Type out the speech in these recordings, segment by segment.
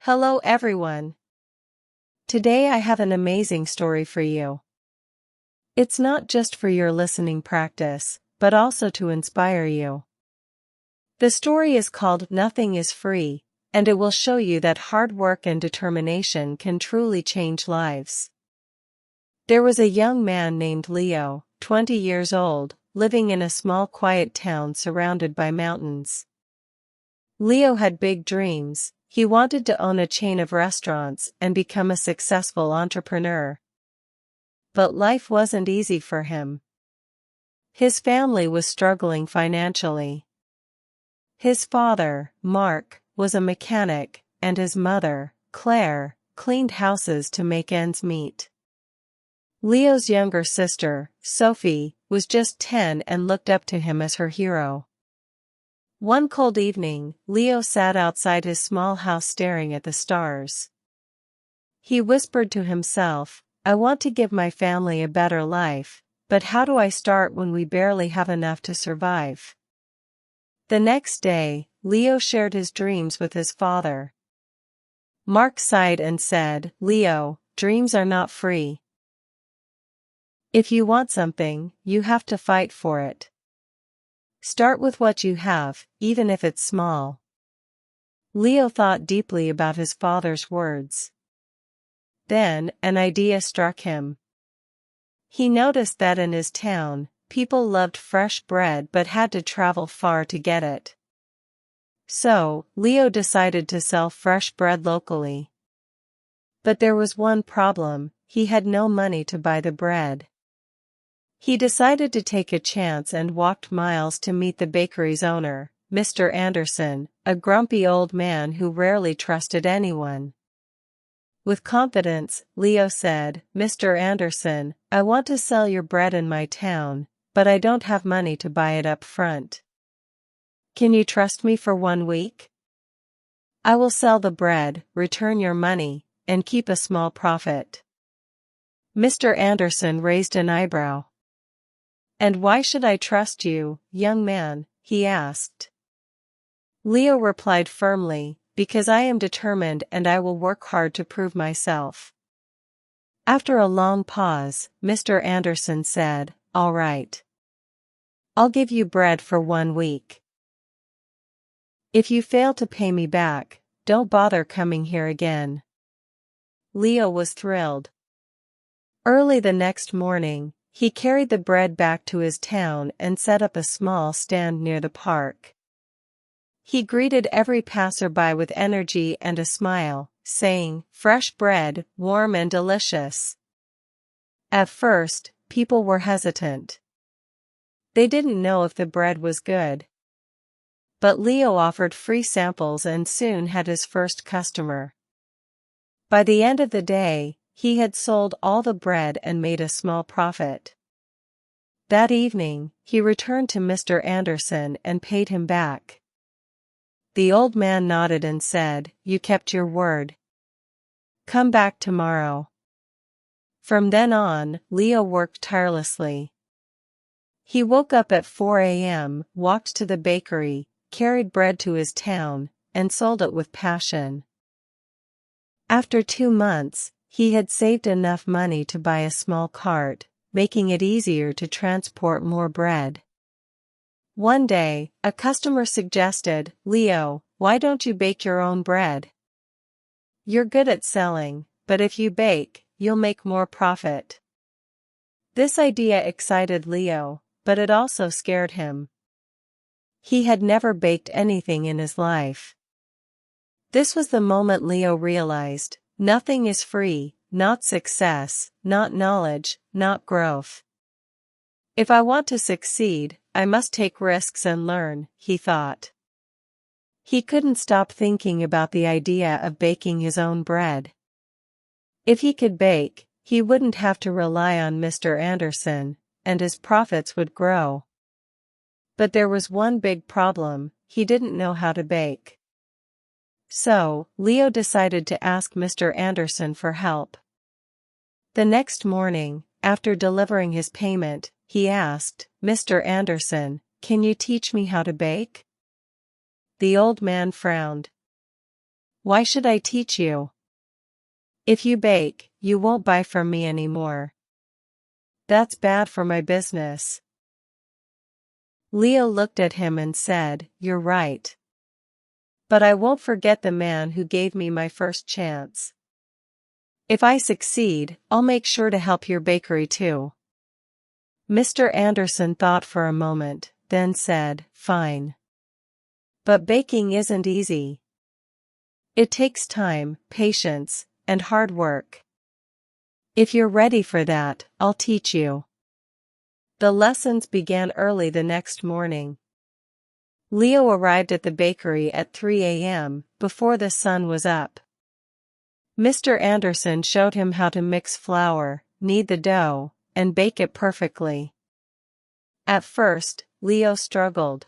Hello everyone. Today I have an amazing story for you. It's not just for your listening practice, but also to inspire you. The story is called Nothing is Free, and it will show you that hard work and determination can truly change lives. There was a young man named Leo, 20 years old, living in a small quiet town surrounded by mountains. Leo had big dreams. He wanted to own a chain of restaurants and become a successful entrepreneur. But life wasn't easy for him. His family was struggling financially. His father, Mark, was a mechanic, and his mother, Claire, cleaned houses to make ends meet. Leo's younger sister, Sophie, was just 10 and looked up to him as her hero. One cold evening, Leo sat outside his small house staring at the stars. He whispered to himself, "I want to give my family a better life, but how do I start when we barely have enough to survive?" The next day, Leo shared his dreams with his father. Mark sighed and said, "Leo, dreams are not free. If you want something, you have to fight for it. Start with what you have, even if it's small." Leo thought deeply about his father's words. Then, an idea struck him. He noticed that in his town, people loved fresh bread but had to travel far to get it. So, Leo decided to sell fresh bread locally. But there was one problem: he had no money to buy the bread. He decided to take a chance and walked miles to meet the bakery's owner, Mr. Anderson, a grumpy old man who rarely trusted anyone. With confidence, Leo said, "Mr. Anderson, I want to sell your bread in my town, but I don't have money to buy it up front. Can you trust me for 1 week? I will sell the bread, return your money, and keep a small profit." Mr. Anderson raised an eyebrow. "And why should I trust you, young man?" he asked. Leo replied firmly, "Because I am determined and I will work hard to prove myself." After a long pause, Mr. Anderson said, "All right. I'll give you bread for 1 week. If you fail to pay me back, don't bother coming here again." Leo was thrilled. Early the next morning, he carried the bread back to his town and set up a small stand near the park. He greeted every passerby with energy and a smile, saying, "Fresh bread, warm and delicious." At first, people were hesitant. They didn't know if the bread was good. But Leo offered free samples and soon had his first customer. By the end of the day, he had sold all the bread and made a small profit. That evening, he returned to Mr. Anderson and paid him back. The old man nodded and said, "You kept your word. Come back tomorrow." From then on, Leo worked tirelessly. He woke up at 4 a.m., walked to the bakery, carried bread to his town, and sold it with passion. After 2 months, he had saved enough money to buy a small cart, making it easier to transport more bread. One day, a customer suggested, "Leo, why don't you bake your own bread? You're good at selling, but if you bake, you'll make more profit." This idea excited Leo, but it also scared him. He had never baked anything in his life. This was the moment Leo realized, nothing is free, not success, not knowledge, not growth. If I want to succeed, I must take risks and learn, he thought. He couldn't stop thinking about the idea of baking his own bread. If he could bake, he wouldn't have to rely on Mr. Anderson, and his profits would grow. But there was one big problem: he didn't know how to bake. So, Leo decided to ask Mr. Anderson for help. The next morning, after delivering his payment, he asked, "Mr. Anderson, can you teach me how to bake?" The old man frowned. Why should I teach you? If you bake, you won't buy from me anymore. That's bad for my business. Leo looked at him and said, "You're right. But I won't forget the man who gave me my first chance. If I succeed, I'll make sure to help your bakery too." Mr. Anderson thought for a moment, then said, "Fine. But baking isn't easy. It takes time, patience, and hard work. If you're ready for that, I'll teach you." The lessons began early the next morning. Leo arrived at the bakery at 3 a.m., before the sun was up. Mr. Anderson showed him how to mix flour, knead the dough, and bake it perfectly. At first, Leo struggled.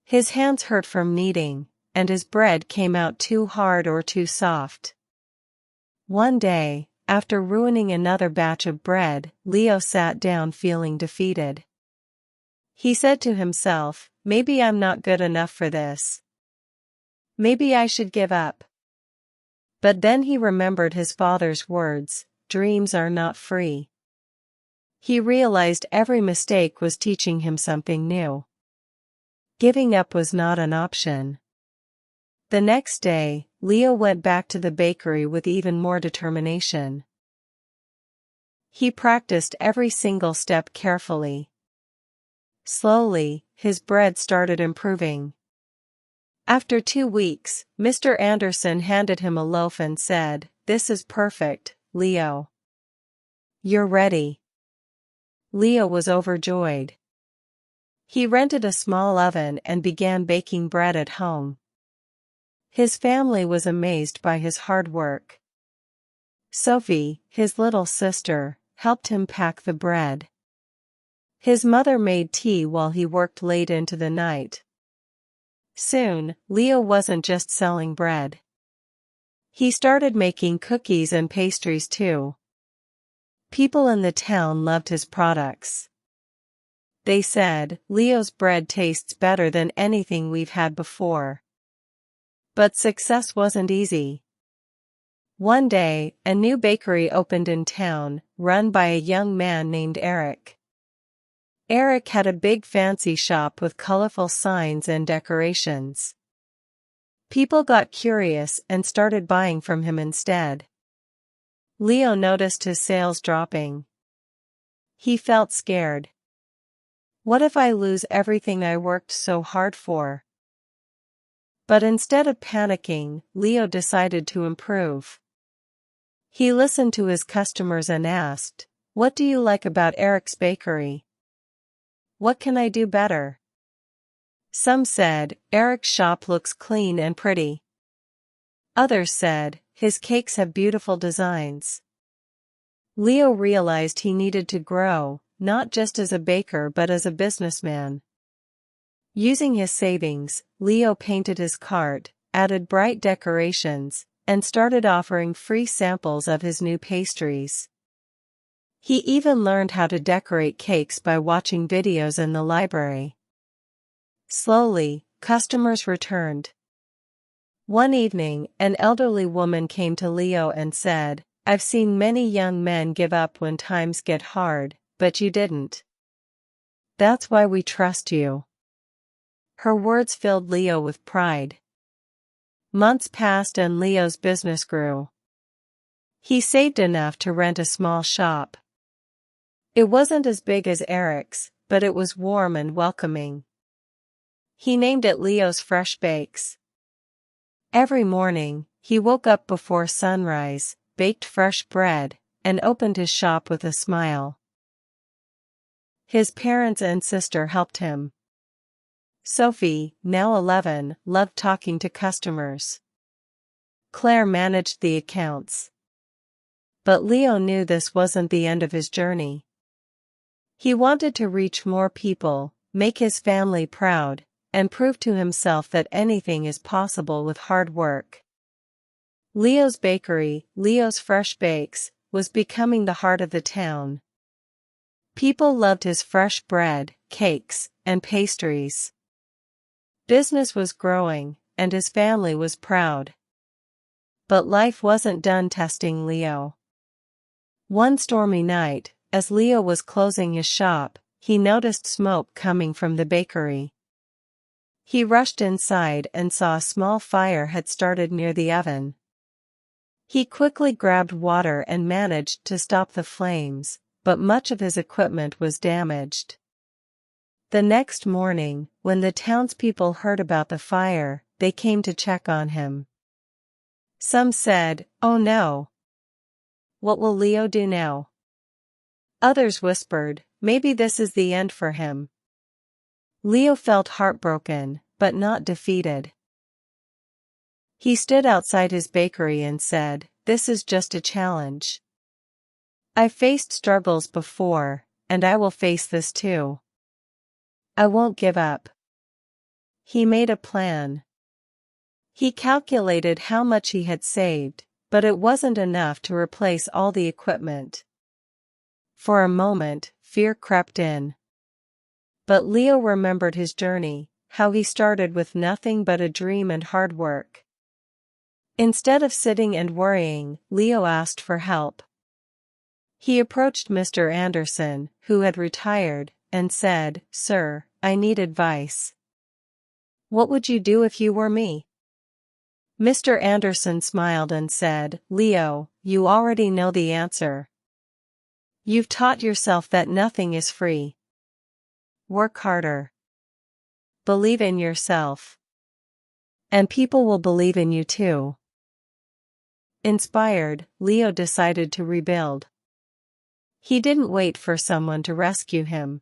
His hands hurt from kneading, and his bread came out too hard or too soft. One day, after ruining another batch of bread, Leo sat down feeling defeated. He said to himself, "Maybe I'm not good enough for this. Maybe I should give up." But then he remembered his father's words, "Dreams are not free." He realized every mistake was teaching him something new. Giving up was not an option. The next day, Leo went back to the bakery with even more determination. He practiced every single step carefully. Slowly, his bread started improving. After 2 weeks, Mr. Anderson handed him a loaf and said, "This is perfect, Leo. You're ready." Leo was overjoyed. He rented a small oven and began baking bread at home. His family was amazed by his hard work. Sophie, his little sister, helped him pack the bread. His mother made tea while he worked late into the night. Soon, Leo wasn't just selling bread. He started making cookies and pastries too. People in the town loved his products. They said, "Leo's bread tastes better than anything we've had before." But success wasn't easy. One day, a new bakery opened in town, run by a young man named Eric. Eric had a big fancy shop with colorful signs and decorations. People got curious and started buying from him instead. Leo noticed his sales dropping. He felt scared. What if I lose everything I worked so hard for? But instead of panicking, Leo decided to improve. He listened to his customers and asked, "What do you like about Eric's bakery? What can I do better?" Some said, "Eric's shop looks clean and pretty." Others said, "His cakes have beautiful designs." Leo realized he needed to grow, not just as a baker but as a businessman. Using his savings, Leo painted his cart, added bright decorations, and started offering free samples of his new pastries. He even learned how to decorate cakes by watching videos in the library. Slowly, customers returned. One evening, an elderly woman came to Leo and said, "I've seen many young men give up when times get hard, but you didn't. That's why we trust you." Her words filled Leo with pride. Months passed and Leo's business grew. He saved enough to rent a small shop. It wasn't as big as Eric's, but it was warm and welcoming. He named it Leo's Fresh Bakes. Every morning, he woke up before sunrise, baked fresh bread, and opened his shop with a smile. His parents and sister helped him. Sophie, now 11, loved talking to customers. Claire managed the accounts. But Leo knew this wasn't the end of his journey. He wanted to reach more people, make his family proud, and prove to himself that anything is possible with hard work. Leo's bakery, Leo's Fresh Bakes, was becoming the heart of the town. People loved his fresh bread, cakes, and pastries. Business was growing, and his family was proud. But life wasn't done testing Leo. One stormy night, as Leo was closing his shop, he noticed smoke coming from the bakery. He rushed inside and saw a small fire had started near the oven. He quickly grabbed water and managed to stop the flames, but much of his equipment was damaged. The next morning, when the townspeople heard about the fire, they came to check on him. Some said, "Oh no! What will Leo do now?" Others whispered, "Maybe this is the end for him." Leo felt heartbroken, but not defeated. He stood outside his bakery and said, "This is just a challenge. I've faced struggles before, and I will face this too. I won't give up." He made a plan. He calculated how much he had saved, but it wasn't enough to replace all the equipment. For a moment, fear crept in. But Leo remembered his journey, how he started with nothing but a dream and hard work. Instead of sitting and worrying, Leo asked for help. He approached Mr. Anderson, who had retired, and said, "Sir, I need advice. What would you do if you were me?" Mr. Anderson smiled and said, "Leo, you already know the answer. You've taught yourself that nothing is free. Work harder. Believe in yourself. And people will believe in you too." Inspired, Leo decided to rebuild. He didn't wait for someone to rescue him.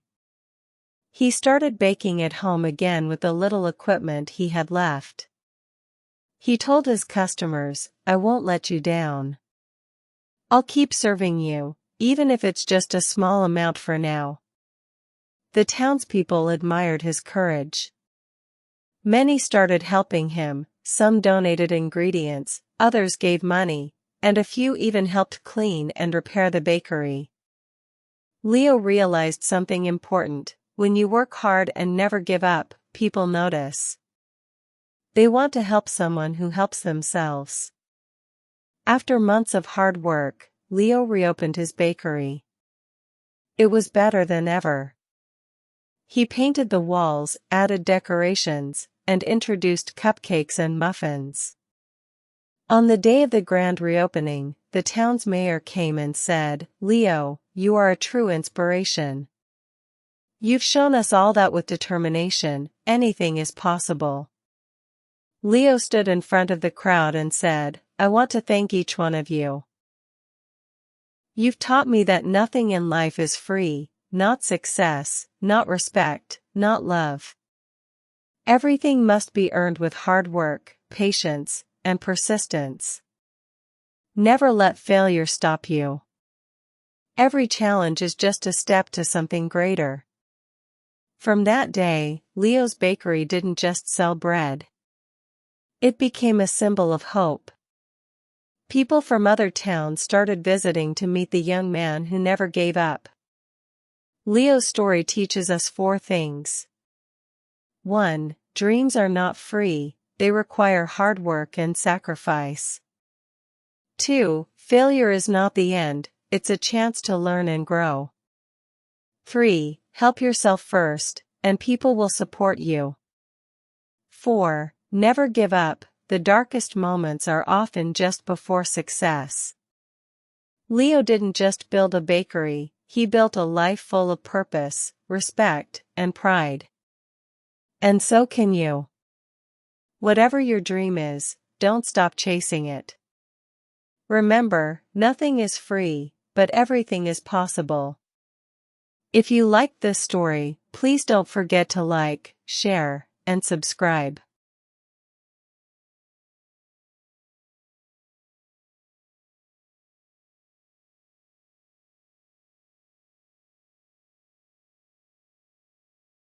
He started baking at home again with the little equipment he had left. He told his customers, "I won't let you down. I'll keep serving you, even if it's just a small amount for now." The townspeople admired his courage. Many started helping him, some donated ingredients, others gave money, and a few even helped clean and repair the bakery. Leo realized something important: when you work hard and never give up, people notice. They want to help someone who helps themselves. After months of hard work, Leo reopened his bakery. It was better than ever. He painted the walls, added decorations, and introduced cupcakes and muffins. On the day of the grand reopening, the town's mayor came and said, "Leo, you are a true inspiration. You've shown us all that with determination, anything is possible." Leo stood in front of the crowd and said, "I want to thank each one of you. You've taught me that nothing in life is free, not success, not respect, not love. Everything must be earned with hard work, patience, and persistence. Never let failure stop you. Every challenge is just a step to something greater." From that day, Leo's bakery didn't just sell bread. It became a symbol of hope. People from other towns started visiting to meet the young man who never gave up. Leo's story teaches us 4 things. 1. Dreams are not free, they require hard work and sacrifice. 2. Failure is not the end, it's a chance to learn and grow. 3. Help yourself first, and people will support you. 4. Never give up, the darkest moments are often just before success. Leo didn't just build a bakery, he built a life full of purpose, respect, and pride. And so can you. Whatever your dream is, don't stop chasing it. Remember, nothing is free, but everything is possible. If you liked this story, please don't forget to like, share, and subscribe.